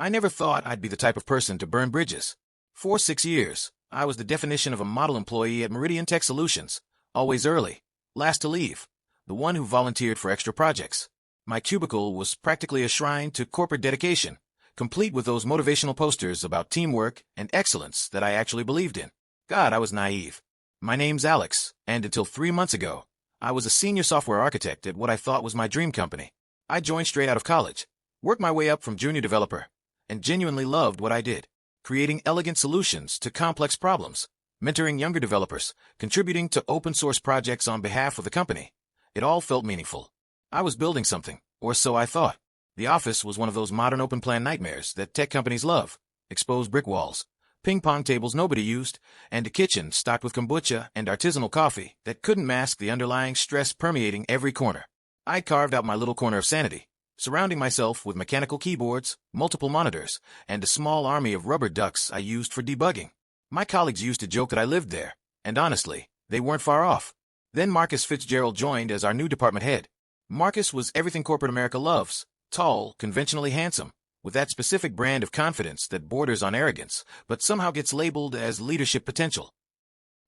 I never thought I'd be the type of person to burn bridges. For 6 years, I was the definition of a model employee at Meridian Tech Solutions, always early, last to leave, the one who volunteered for extra projects. My cubicle was practically a shrine to corporate dedication, complete with those motivational posters about teamwork and excellence that I actually believed in. God, I was naive. My name's Alex, and until 3 months ago, I was a senior software architect at what I thought was my dream company. I joined straight out of college, worked my way up from junior developer, and genuinely loved what I did, creating elegant solutions to complex problems, mentoring younger developers, contributing to open-source projects on behalf of the company. It all felt meaningful. I was building something, or so I thought. The office was one of those modern open-plan nightmares that tech companies love. Exposed brick walls, ping-pong tables nobody used, and a kitchen stocked with kombucha and artisanal coffee that couldn't mask the underlying stress permeating every corner. I carved out my little corner of sanity, surrounding myself with mechanical keyboards, multiple monitors, and a small army of rubber ducks I used for debugging. My colleagues used to joke that I lived there, and honestly, they weren't far off. Then Marcus Fitzgerald joined as our new department head. Marcus was everything corporate America loves: tall, conventionally handsome, with that specific brand of confidence that borders on arrogance, but somehow gets labeled as leadership potential.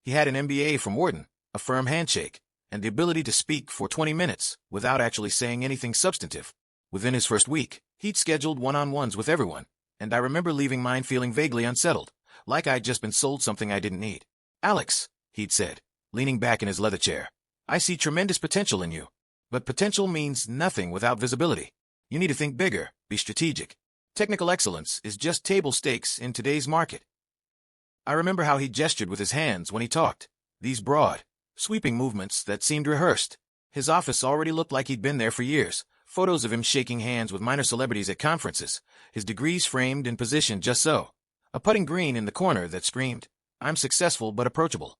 He had an MBA from Wharton, a firm handshake, and the ability to speak for 20 minutes without actually saying anything substantive. Within his first week, he'd scheduled one-on-ones with everyone, and I remember leaving mine feeling vaguely unsettled, like I'd just been sold something I didn't need. "Alex," he'd said, leaning back in his leather chair, "I see tremendous potential in you. But potential means nothing without visibility. You need to think bigger, be strategic. Technical excellence is just table stakes in today's market." I remember how he gestured with his hands when he talked, these broad, sweeping movements that seemed rehearsed. His office already looked like he'd been there for years. Photos of him shaking hands with minor celebrities at conferences, his degrees framed and positioned just so. A putting green in the corner that screamed, "I'm successful but approachable."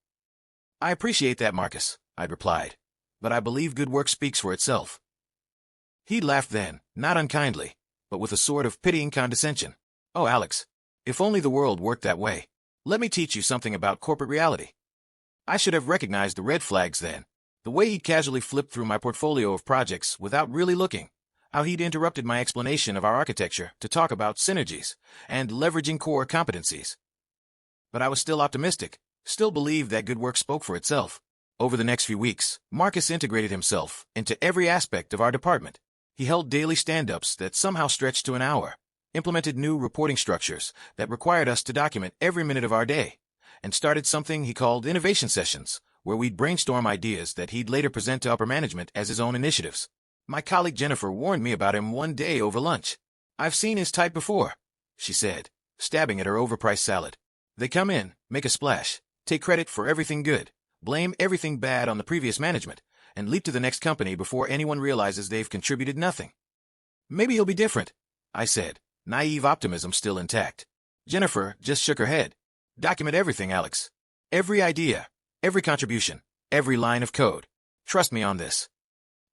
"I appreciate that, Marcus," I'd replied, "but I believe good work speaks for itself." He'd laughed then, not unkindly, but with a sort of pitying condescension. "Oh, Alex, if only the world worked that way. Let me teach you something about corporate reality." I should have recognized the red flags then. The way he'd casually flipped through my portfolio of projects without really looking. How he'd interrupted my explanation of our architecture to talk about synergies and leveraging core competencies. But I was still optimistic, still believed that good work spoke for itself. Over the next few weeks, Marcus integrated himself into every aspect of our department. He held daily stand-ups that somehow stretched to an hour, implemented new reporting structures that required us to document every minute of our day, and started something he called innovation sessions, where we'd brainstorm ideas that he'd later present to upper management as his own initiatives. My colleague Jennifer warned me about him one day over lunch. "I've seen his type before," she said, stabbing at her overpriced salad. "They come in, make a splash, take credit for everything good, blame everything bad on the previous management, and leap to the next company before anyone realizes they've contributed nothing." "Maybe he'll be different," I said, naive optimism still intact. Jennifer just shook her head. "Document everything, Alex. Every idea, every contribution, every line of code. Trust me on this."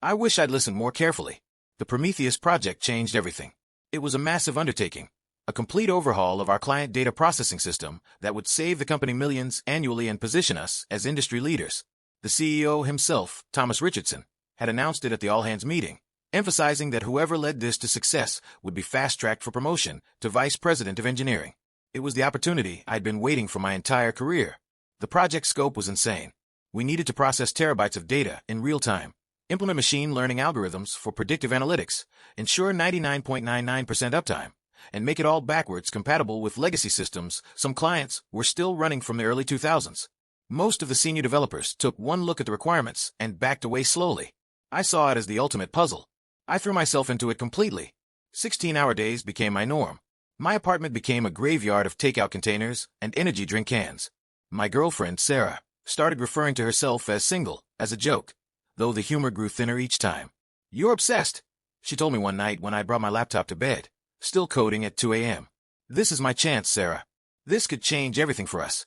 I wish I'd listened more carefully. The Prometheus project changed everything. It was a massive undertaking, a complete overhaul of our client data processing system that would save the company millions annually and position us as industry leaders. The CEO himself, Thomas Richardson, had announced it at the all-hands meeting, emphasizing that whoever led this to success would be fast-tracked for promotion to Vice President of Engineering. It was the opportunity I'd been waiting for my entire career. The project scope was insane. We needed to process terabytes of data in real time, implement machine learning algorithms for predictive analytics, ensure 99.99% uptime, and make it all backwards compatible with legacy systems some clients were still running from the early 2000s. Most of the senior developers took one look at the requirements and backed away slowly. I saw it as the ultimate puzzle. I threw myself into it completely. 16-hour days became my norm. My apartment became a graveyard of takeout containers and energy drink cans. My girlfriend, Sarah, started referring to herself as single, as a joke, though the humor grew thinner each time. "You're obsessed," she told me one night when I brought my laptop to bed, still coding at 2 a.m. "This is my chance, Sarah. This could change everything for us."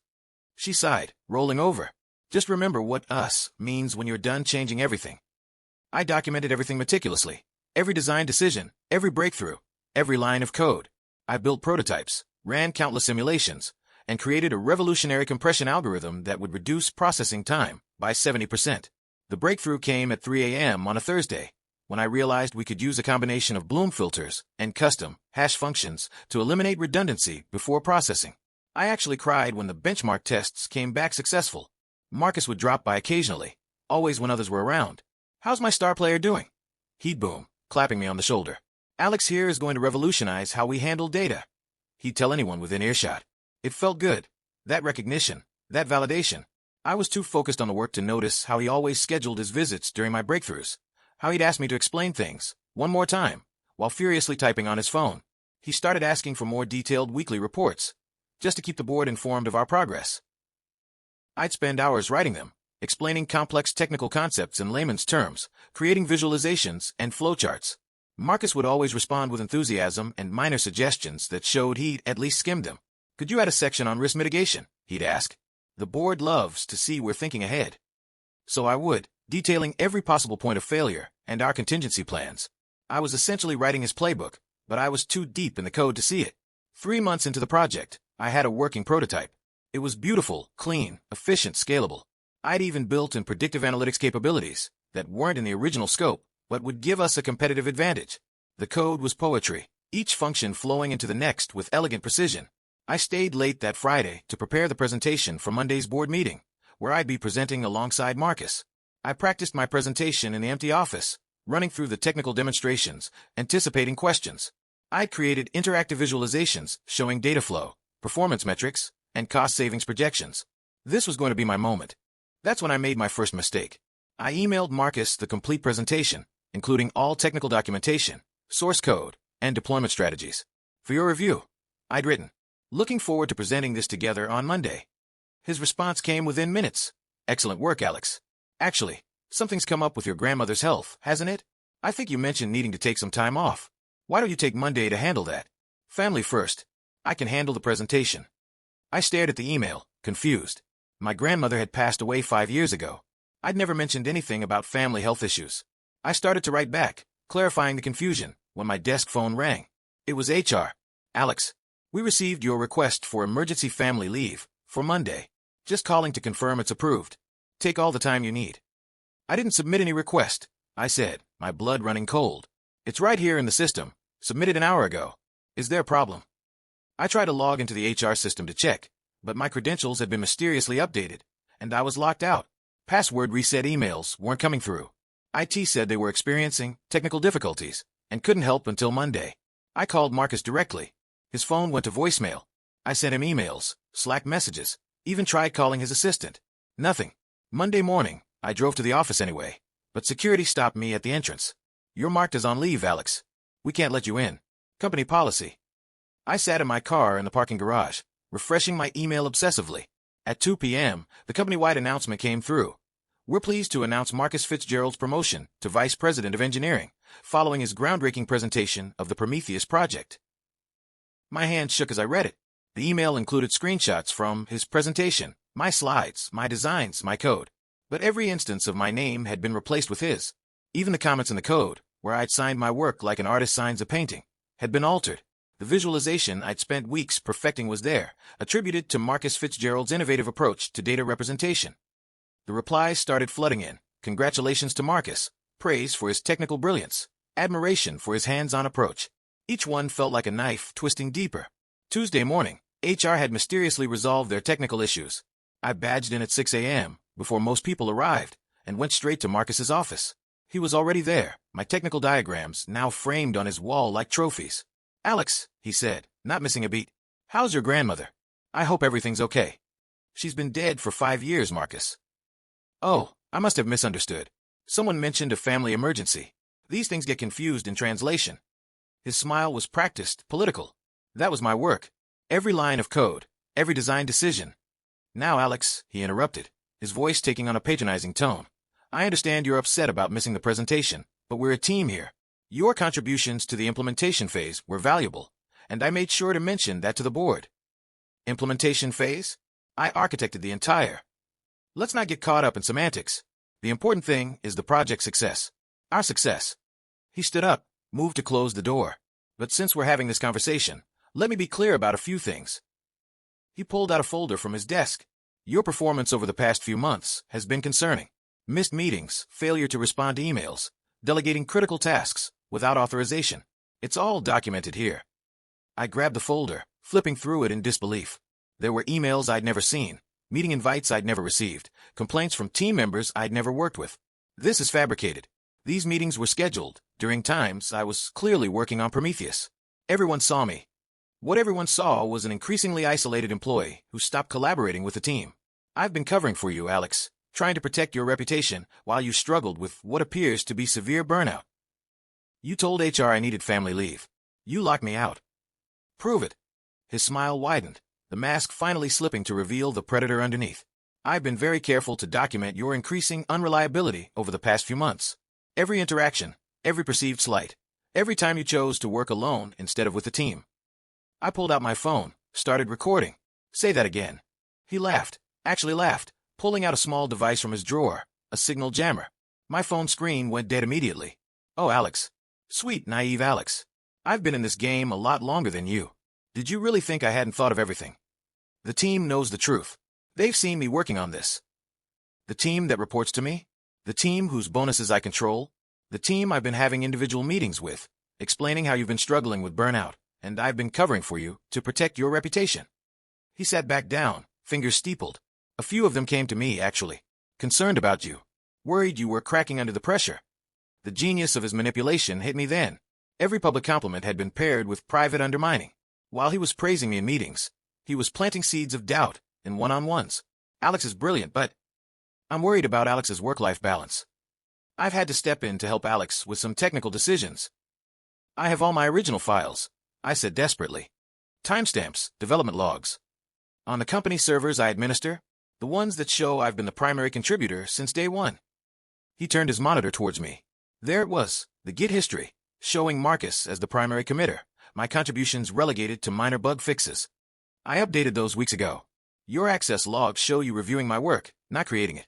She sighed, rolling over. "Just remember what us means when you're done changing everything." I documented everything meticulously. Every design decision, every breakthrough, every line of code. I built prototypes, ran countless simulations, and created a revolutionary compression algorithm that would reduce processing time by 70%. The breakthrough came at 3 a.m. on a Thursday, when I realized we could use a combination of Bloom filters and custom hash functions to eliminate redundancy before processing. I actually cried when the benchmark tests came back successful. Marcus would drop by occasionally, always when others were around. "How's my star player doing?" He'd boom, clapping me on the shoulder. "Alex here is going to revolutionize how we handle data." He'd tell anyone within earshot. It felt good. That recognition, that validation. I was too focused on the work to notice how he always scheduled his visits during my breakthroughs, how he'd ask me to explain things, one more time, while furiously typing on his phone. He started asking for more detailed weekly reports, just to keep the board informed of our progress. I'd spend hours writing them, explaining complex technical concepts in layman's terms, creating visualizations and flowcharts. Marcus would always respond with enthusiasm and minor suggestions that showed he'd at least skimmed them. "Could you add a section on risk mitigation?" he'd ask. "The board loves to see we're thinking ahead." So I would, detailing every possible point of failure and our contingency plans. I was essentially writing his playbook, but I was too deep in the code to see it. 3 months into the project, I had a working prototype. It was beautiful, clean, efficient, scalable. I'd even built in predictive analytics capabilities that weren't in the original scope, but would give us a competitive advantage. The code was poetry, each function flowing into the next with elegant precision. I stayed late that Friday to prepare the presentation for Monday's board meeting, where I'd be presenting alongside Marcus. I practiced my presentation in the empty office, running through the technical demonstrations, anticipating questions. I'd created interactive visualizations showing data flow, performance metrics, and cost savings projections. This was going to be my moment. That's when I made my first mistake. I emailed Marcus the complete presentation, including all technical documentation, source code, and deployment strategies. "For your review," I'd written. "Looking forward to presenting this together on Monday." His response came within minutes. "Excellent work, Alex. Actually, something's come up with your grandmother's health, hasn't it? I think you mentioned needing to take some time off. Why don't you take Monday to handle that? Family first. I can handle the presentation." I stared at the email, confused. My grandmother had passed away 5 years ago. I'd never mentioned anything about family health issues. I started to write back, clarifying the confusion, when my desk phone rang. It was HR. "Alex, we received your request for emergency family leave for Monday. Just calling to confirm it's approved. Take all the time you need." "I didn't submit any request," I said, my blood running cold. "It's right here in the system, submitted an hour ago. Is there a problem?" I tried to log into the HR system to check, but my credentials had been mysteriously updated, and I was locked out. Password reset emails weren't coming through. IT said they were experiencing technical difficulties and couldn't help until Monday. I called Marcus directly. His phone went to voicemail. I sent him emails, Slack messages, even tried calling his assistant. Nothing. Monday morning, I drove to the office anyway, but security stopped me at the entrance. "You're marked as on leave, Alex. We can't let you in. Company policy." I sat in my car in the parking garage, refreshing my email obsessively. At 2 p.m., the company-wide announcement came through. "We're pleased to announce Marcus Fitzgerald's promotion to Vice President of Engineering, following his groundbreaking presentation of the Prometheus project." My hand shook as I read it. The email included screenshots from his presentation, my slides, my designs, my code. But every instance of my name had been replaced with his. Even the comments in the code, where I'd signed my work like an artist signs a painting, had been altered. The visualization I'd spent weeks perfecting was there, attributed to Marcus Fitzgerald's innovative approach to data representation. The replies started flooding in. Congratulations to Marcus, praise for his technical brilliance, admiration for his hands-on approach. Each one felt like a knife twisting deeper. Tuesday morning, HR had mysteriously resolved their technical issues. I badged in at 6 a.m., before most people arrived, and went straight to Marcus's office. He was already there, my technical diagrams now framed on his wall like trophies. "Alex," he said, not missing a beat. "How's your grandmother? I hope everything's okay." "She's been dead for 5 years, Marcus." "Oh, I must have misunderstood. Someone mentioned a family emergency. These things get confused in translation." His smile was practiced, political. That was my work. Every line of code, every design decision. "Now, Alex," he interrupted, his voice taking on a patronizing tone. "I understand you're upset about missing the presentation, but we're a team here. Your contributions to the implementation phase were valuable, and I made sure to mention that to the board." Implementation phase? I architected the entire. Let's not get caught up in semantics. The important thing is the project success. Our success. He stood up, moved to close the door. "But since we're having this conversation, let me be clear about a few things." He pulled out a folder from his desk. "Your performance over the past few months has been concerning. Missed meetings, failure to respond to emails, delegating critical tasks without authorization. It's all documented here. I grabbed the folder, flipping through it in disbelief. There were emails I'd never seen, meeting invites I'd never received, complaints from team members I'd never worked with. This is fabricated. These meetings were scheduled during times I was clearly working on Prometheus. Everyone saw me. What everyone saw was an increasingly isolated employee who stopped collaborating with the team. I've been covering for you, Alex, trying to protect your reputation while you struggled with what appears to be severe burnout. You told HR I needed family leave. You locked me out. Prove it. His smile widened, the mask finally slipping to reveal the predator underneath. I've been very careful to document your increasing unreliability over the past few months. Every interaction, every perceived slight, every time you chose to work alone instead of with the team. I pulled out my phone, started recording. Say that again. He laughed, actually laughed, pulling out a small device from his drawer, a signal jammer. My phone screen went dead immediately. Oh, Alex. Sweet, naive Alex. I've been in this game a lot longer than you. Did you really think I hadn't thought of everything? The team knows the truth. They've seen me working on this. The team that reports to me? The team whose bonuses I control? The team I've been having individual meetings with, explaining how you've been struggling with burnout, and I've been covering for you to protect your reputation. He sat back down, fingers steepled. A few of them came to me, actually, concerned about you, worried you were cracking under the pressure. The genius of his manipulation hit me then. Every public compliment had been paired with private undermining. While he was praising me in meetings, he was planting seeds of doubt in one-on-ones. Alex is brilliant, but I'm worried about Alex's work-life balance. I've had to step in to help Alex with some technical decisions. I have all my original files, I said desperately. Timestamps, development logs. On the company servers I administer, the ones that show I've been the primary contributor since day one. He turned his monitor towards me. There it was, the Git history, showing Marcus as the primary committer, my contributions relegated to minor bug fixes. I updated those weeks ago. Your access logs show you reviewing my work, not creating it.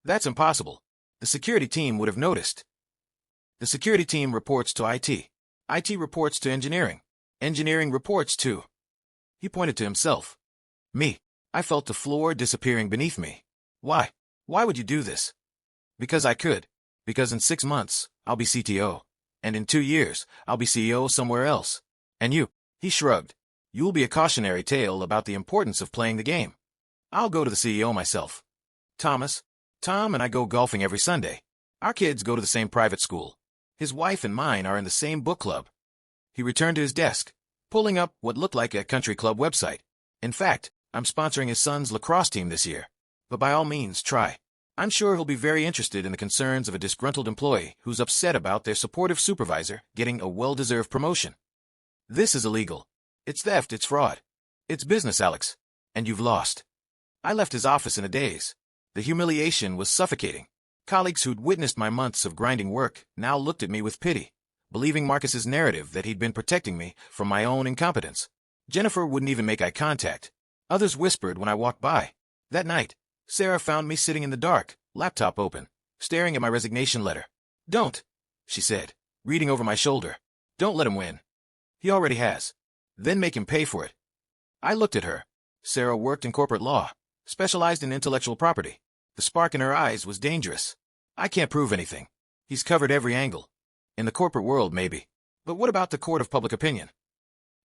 That's impossible. The security team would have noticed. The security team reports to IT. IT reports to engineering. Engineering reports to... He pointed to himself. Me. I felt the floor disappearing beneath me. Why? Why would you do this? Because I could. Because in 6 months, I'll be CTO. And in 2 years, I'll be CEO somewhere else. And you, he shrugged. You'll be a cautionary tale about the importance of playing the game. I'll go to the CEO myself. Tom and I go golfing every Sunday. Our kids go to the same private school. His wife and mine are in the same book club. He returned to his desk, pulling up what looked like a country club website. In fact, I'm sponsoring his son's lacrosse team this year. But by all means, try. I'm sure he'll be very interested in the concerns of a disgruntled employee who's upset about their supportive supervisor getting a well-deserved promotion. This is illegal. It's theft, it's fraud. It's business, Alex. And you've lost. I left his office in a daze. The humiliation was suffocating. Colleagues who'd witnessed my months of grinding work now looked at me with pity, believing Marcus's narrative that he'd been protecting me from my own incompetence. Jennifer wouldn't even make eye contact. Others whispered when I walked by. That night, Sarah found me sitting in the dark, laptop open, staring at my resignation letter. Don't, she said, reading over my shoulder. Don't let him win. He already has. Then make him pay for it. I looked at her. Sarah worked in corporate law, specialized in intellectual property. The spark in her eyes was dangerous. I can't prove anything. He's covered every angle. In the corporate world, maybe. But what about the court of public opinion?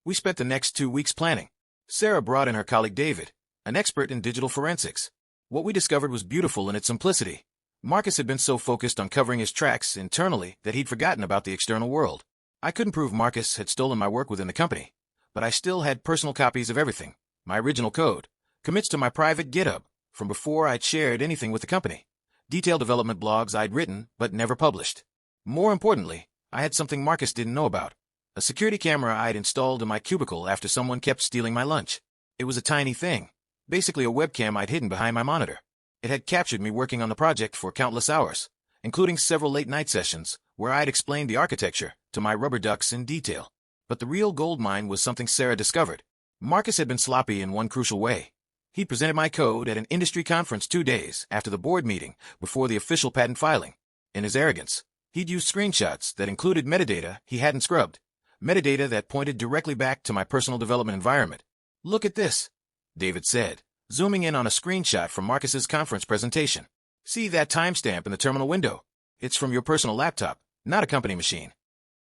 We spent the next 2 weeks planning. Sarah brought in her colleague David, an expert in digital forensics. What we discovered was beautiful in its simplicity. Marcus had been so focused on covering his tracks internally that he'd forgotten about the external world. I couldn't prove Marcus had stolen my work within the company, but I still had personal copies of everything. My original code, commits to my private GitHub, from before I'd shared anything with the company. Detailed development blogs I'd written but never published. More importantly, I had something Marcus didn't know about. A security camera I'd installed in my cubicle after someone kept stealing my lunch. It was a tiny thing, basically a webcam I'd hidden behind my monitor. It had captured me working on the project for countless hours, including several late-night sessions where I'd explained the architecture to my rubber ducks in detail. But the real goldmine was something Sarah discovered. Marcus had been sloppy in one crucial way. He presented my code at an industry conference 2 days after the board meeting before the official patent filing. In his arrogance, he'd used screenshots that included metadata he hadn't scrubbed, metadata that pointed directly back to my personal development environment. Look at this, David said, zooming in on a screenshot from Marcus's conference presentation. See that timestamp in the terminal window? It's from your personal laptop, not a company machine.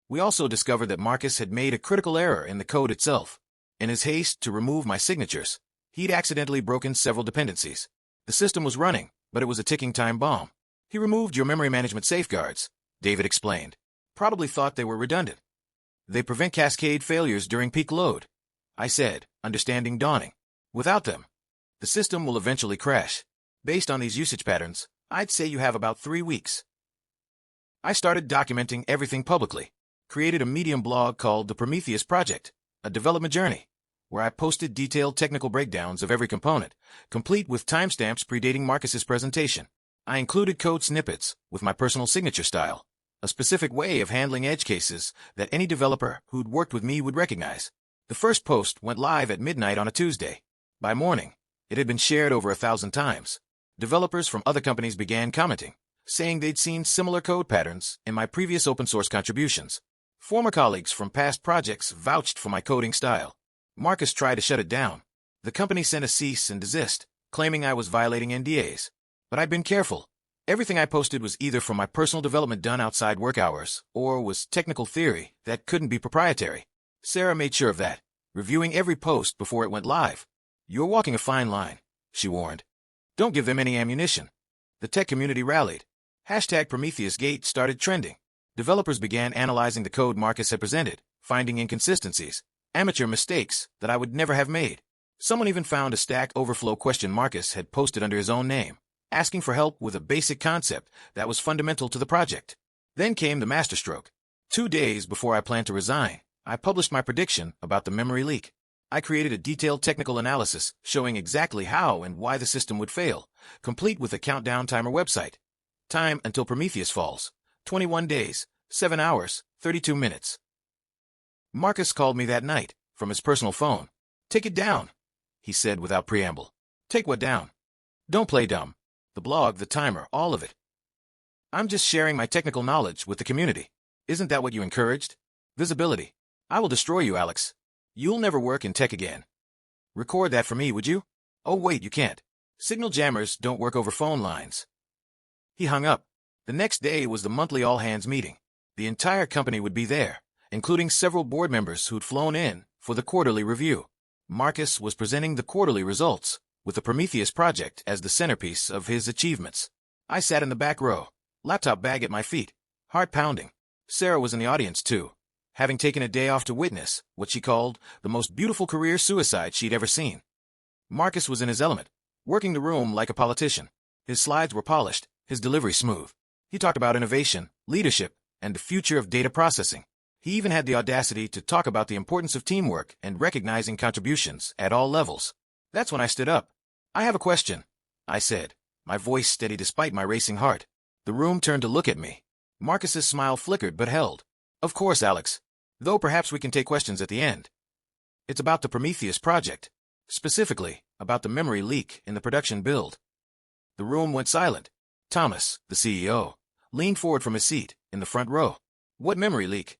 We also discovered that Marcus had made a critical error in the code itself. In his haste to remove my signatures, he'd accidentally broken several dependencies. The system was running, but it was a ticking time bomb. He removed your memory management safeguards, David explained. Probably thought they were redundant. They prevent cascade failures during peak load, I said, understanding dawning. Without them, the system will eventually crash. Based on these usage patterns, I'd say you have about 3 weeks. I started documenting everything publicly. Created a Medium blog called The Prometheus Project, a development journey, where I posted detailed technical breakdowns of every component, complete with timestamps predating Marcus's presentation. I included code snippets with my personal signature style, a specific way of handling edge cases that any developer who'd worked with me would recognize. The first post went live at midnight on a Tuesday. By morning, it had been shared over 1,000 times. Developers from other companies began commenting, saying they'd seen similar code patterns in my previous open-source contributions. Former colleagues from past projects vouched for my coding style. Marcus tried to shut it down. The company sent a cease and desist, claiming I was violating NDAs. But I'd been careful. Everything I posted was either from my personal development done outside work hours, or was technical theory that couldn't be proprietary. Sarah made sure of that, reviewing every post before it went live. You're walking a fine line, she warned. Don't give them any ammunition. The tech community rallied. #PrometheusGate started trending. Developers began analyzing the code Marcus had presented, finding inconsistencies, amateur mistakes that I would never have made. Someone even found a Stack Overflow question Marcus had posted under his own name, asking for help with a basic concept that was fundamental to the project. Then came the masterstroke. 2 days before I planned to resign, I published my prediction about the memory leak. I created a detailed technical analysis showing exactly how and why the system would fail, complete with a countdown timer website. Time until Prometheus falls: 21 days, 7 hours, 32 minutes. Marcus called me that night from his personal phone. Take it down, he said without preamble. Take what down? Don't play dumb. The blog, the timer, all of it. I'm just sharing my technical knowledge with the community. Isn't that what you encouraged? Visibility. I will destroy you, Alex. You'll never work in tech again. Record that for me, would you? Oh, wait, you can't. Signal jammers don't work over phone lines. He hung up. The next day was the monthly all-hands meeting. The entire company would be there, including several board members who'd flown in for the quarterly review. Marcus was presenting the quarterly results, with the Prometheus project as the centerpiece of his achievements. I sat in the back row, laptop bag at my feet, heart pounding. Sarah was in the audience too, having taken a day off to witness what she called the most beautiful career suicide she'd ever seen. Marcus was in his element, working the room like a politician. His slides were polished, his delivery smooth. He talked about innovation, leadership, and the future of data processing. He even had the audacity to talk about the importance of teamwork and recognizing contributions at all levels. That's when I stood up. I have a question, I said, my voice steady despite my racing heart. The room turned to look at me. Marcus's smile flickered but held. Of course, Alex. Though perhaps we can take questions at the end. It's about the Prometheus project. Specifically, about the memory leak in the production build. The room went silent. Thomas, the CEO, leaned forward from his seat in the front row. What memory leak?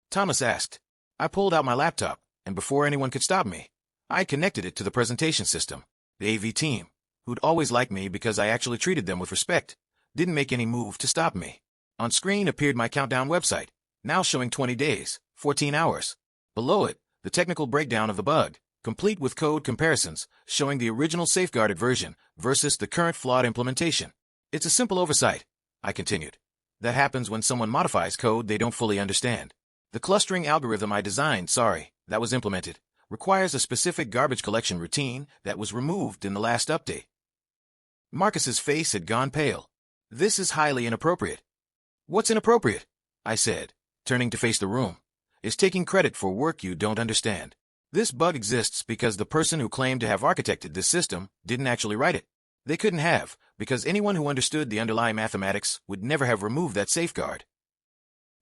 Thomas asked. I pulled out my laptop, and before anyone could stop me, I connected it to the presentation system. The AV team, who'd always liked me because I actually treated them with respect, didn't make any move to stop me. On screen appeared my countdown website, now showing 20 days, 14 hours. Below it, the technical breakdown of the bug, complete with code comparisons showing the original safeguarded version versus the current flawed implementation. It's a simple oversight, I continued. That happens when someone modifies code they don't fully understand. The clustering algorithm I designed, that was implemented, requires a specific garbage collection routine that was removed in the last update. Marcus's face had gone pale. This is highly inappropriate. What's inappropriate? I said, turning to face the room. Is taking credit for work you don't understand. This bug exists because the person who claimed to have architected this system didn't actually write it. They couldn't have, because anyone who understood the underlying mathematics would never have removed that safeguard.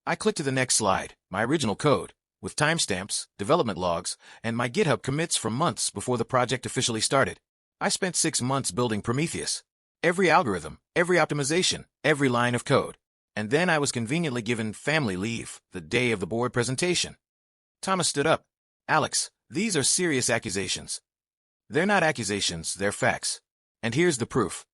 I clicked to the next slide, my original code, with timestamps, development logs, and my GitHub commits from months before the project officially started. I spent 6 months building Prometheus. Every algorithm, every optimization, every line of code. And then I was conveniently given family leave the day of the board presentation. Thomas stood up. Alex, these are serious accusations. They're not accusations, they're facts. And here's the proof.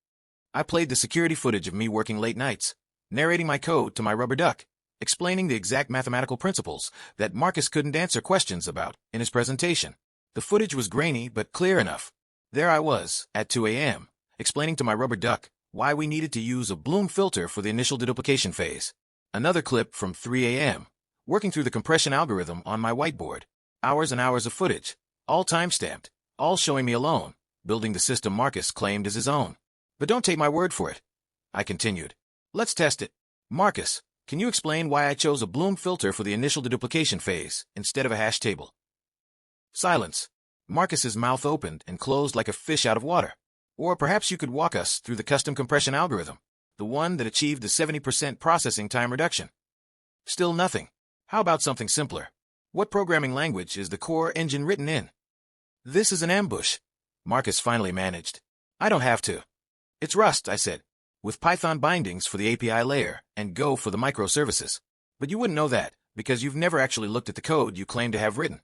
I played the security footage of me working late nights, narrating my code to my rubber duck, explaining the exact mathematical principles that Marcus couldn't answer questions about in his presentation. The footage was grainy but clear enough. There I was, at 2 a.m., explaining to my rubber duck why we needed to use a Bloom filter for the initial deduplication phase. Another clip from 3 a.m., working through the compression algorithm on my whiteboard. Hours and hours of footage, all time-stamped, all showing me alone, building the system Marcus claimed as his own. But don't take my word for it, I continued. Let's test it. Marcus, can you explain why I chose a Bloom filter for the initial deduplication phase instead of a hash table? Silence. Marcus's mouth opened and closed like a fish out of water. Or perhaps you could walk us through the custom compression algorithm, the one that achieved the 70% processing time reduction. Still nothing. How about something simpler? What programming language is the core engine written in? This is an ambush, Marcus finally managed. I don't have to. It's Rust, I said, with Python bindings for the API layer and Go for the microservices. But you wouldn't know that, because you've never actually looked at the code you claim to have written.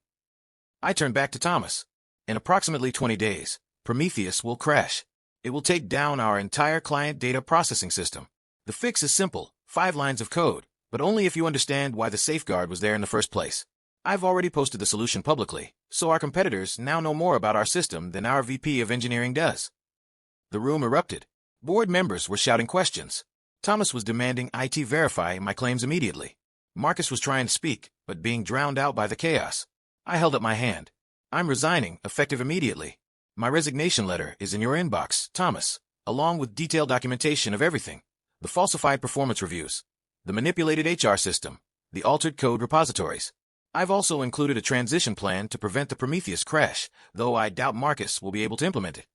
I turned back to Thomas. In approximately 20 days, Prometheus will crash. It will take down our entire client data processing system. The fix is simple, 5 lines of code, but only if you understand why the safeguard was there in the first place. I've already posted the solution publicly, so our competitors now know more about our system than our VP of engineering does. The room erupted. Board members were shouting questions. Thomas was demanding IT verify my claims immediately. Marcus was trying to speak, but being drowned out by the chaos. I held up my hand. I'm resigning, effective immediately. My resignation letter is in your inbox, Thomas, along with detailed documentation of everything. The falsified performance reviews, the manipulated HR system, the altered code repositories. I've also included a transition plan to prevent the Prometheus crash, though I doubt Marcus will be able to implement it.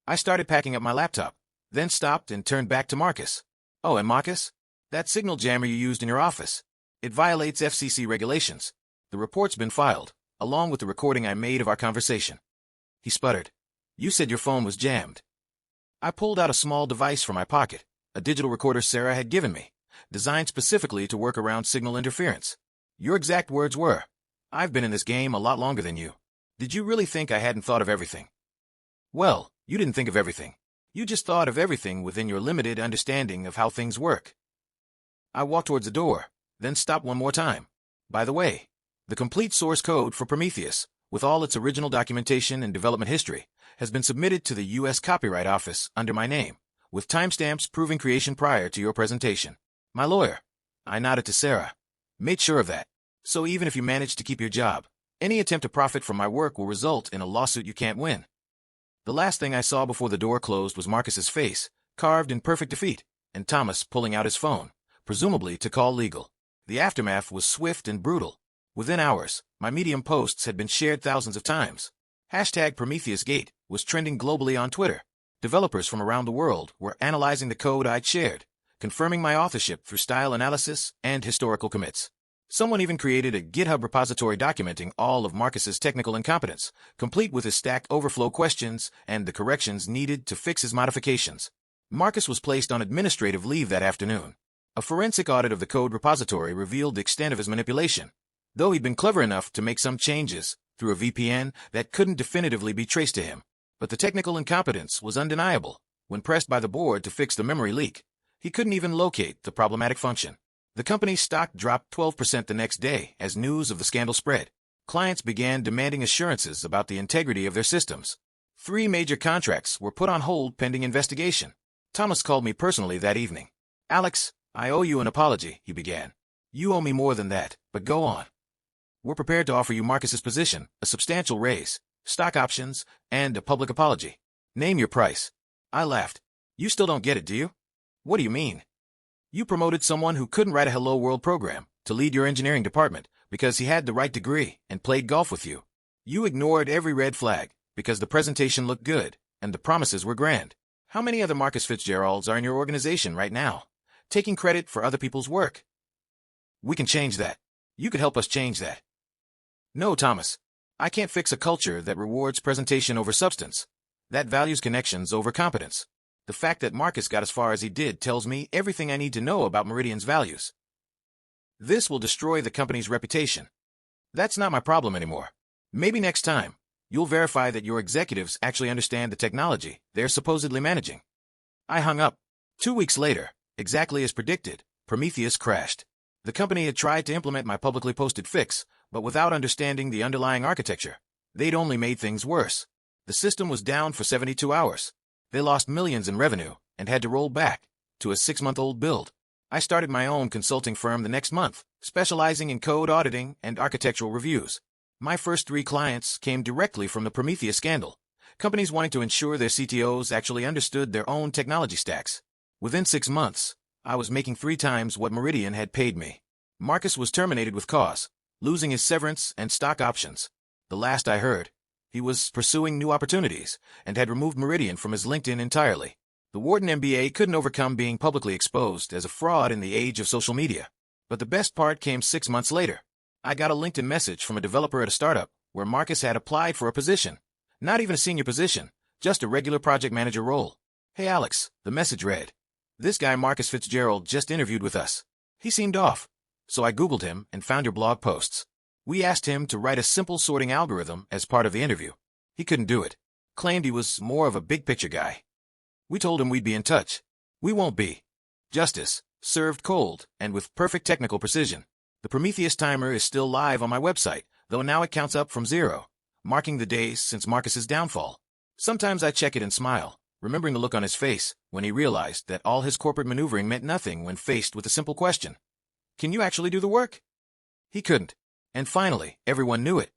I started packing up my laptop, then stopped and turned back to Marcus. Oh, and Marcus? That signal jammer you used in your office. It violates FCC regulations. The report's been filed, along with the recording I made of our conversation. He sputtered. You said your phone was jammed. I pulled out a small device from my pocket, a digital recorder Sarah had given me, designed specifically to work around signal interference. Your exact words were, I've been in this game a lot longer than you. Did you really think I hadn't thought of everything? Well, you didn't think of everything. You just thought of everything within your limited understanding of how things work. I walked towards the door, then stopped one more time. By the way, the complete source code for Prometheus, with all its original documentation and development history, has been submitted to the U.S. Copyright Office under my name, with timestamps proving creation prior to your presentation. My lawyer, I nodded to Sarah, made sure of that. So even if you manage to keep your job, any attempt to profit from my work will result in a lawsuit you can't win. The last thing I saw before the door closed was Marcus's face, carved in perfect defeat, and Thomas pulling out his phone, presumably to call legal. The aftermath was swift and brutal. Within hours, my Medium posts had been shared thousands of times. #PrometheusGate was trending globally on Twitter. Developers from around the world were analyzing the code I'd shared, confirming my authorship through style analysis and historical commits. Someone even created a GitHub repository documenting all of Marcus's technical incompetence, complete with his Stack Overflow questions and the corrections needed to fix his modifications. Marcus was placed on administrative leave that afternoon. A forensic audit of the code repository revealed the extent of his manipulation, though he'd been clever enough to make some changes through a VPN that couldn't definitively be traced to him. But the technical incompetence was undeniable. When pressed by the board to fix the memory leak, he couldn't even locate the problematic function. The company's stock dropped 12% the next day as news of the scandal spread. Clients began demanding assurances about the integrity of their systems. 3 major contracts were put on hold pending investigation. Thomas called me personally that evening. Alex, I owe you an apology, he began. You owe me more than that, but go on. We're prepared to offer you Marcus's position, a substantial raise, stock options, and a public apology. Name your price. I laughed. You still don't get it, do you? What do you mean? You promoted someone who couldn't write a Hello World program to lead your engineering department because he had the right degree and played golf with you. You ignored every red flag because the presentation looked good and the promises were grand. How many other Marcus Fitzgeralds are in your organization right now, taking credit for other people's work? We can change that. You could help us change that. No, Thomas. I can't fix a culture that rewards presentation over substance, that values connections over competence. The fact that Marcus got as far as he did tells me everything I need to know about Meridian's values. This will destroy the company's reputation. That's not my problem anymore. Maybe next time, you'll verify that your executives actually understand the technology they're supposedly managing. I hung up. 2 weeks later, Exactly as predicted, Prometheus crashed. The company had tried to implement my publicly posted fix, but without understanding the underlying architecture, they'd only made things worse. The system was down for 72 hours. They lost millions in revenue and had to roll back to a 6-month-old build. I started my own consulting firm the next month, specializing in code auditing and architectural reviews. My first 3 clients came directly from the Prometheus scandal, companies wanting to ensure their CTOs actually understood their own technology stacks. Within 6 months, I was making 3 times what Meridian had paid me. Marcus was terminated with cause, losing his severance and stock options. The last I heard, he was pursuing new opportunities and had removed Meridian from his LinkedIn entirely. The Wharton MBA couldn't overcome being publicly exposed as a fraud in the age of social media. But the best part came 6 months later. I got a LinkedIn message from a developer at a startup where Marcus had applied for a position. Not even a senior position, just a regular project manager role. "Hey Alex," the message read. "This guy Marcus Fitzgerald just interviewed with us. He seemed off." So I Googled him and found your blog posts. We asked him to write a simple sorting algorithm as part of the interview. He couldn't do it. Claimed he was more of a big-picture guy. We told him we'd be in touch. We won't be. Justice, served cold and with perfect technical precision. The Prometheus timer is still live on my website, though now it counts up from 0, marking the days since Marcus's downfall. Sometimes I check it and smile, remembering the look on his face when he realized that all his corporate maneuvering meant nothing when faced with a simple question. Can you actually do the work? He couldn't. And finally, everyone knew it.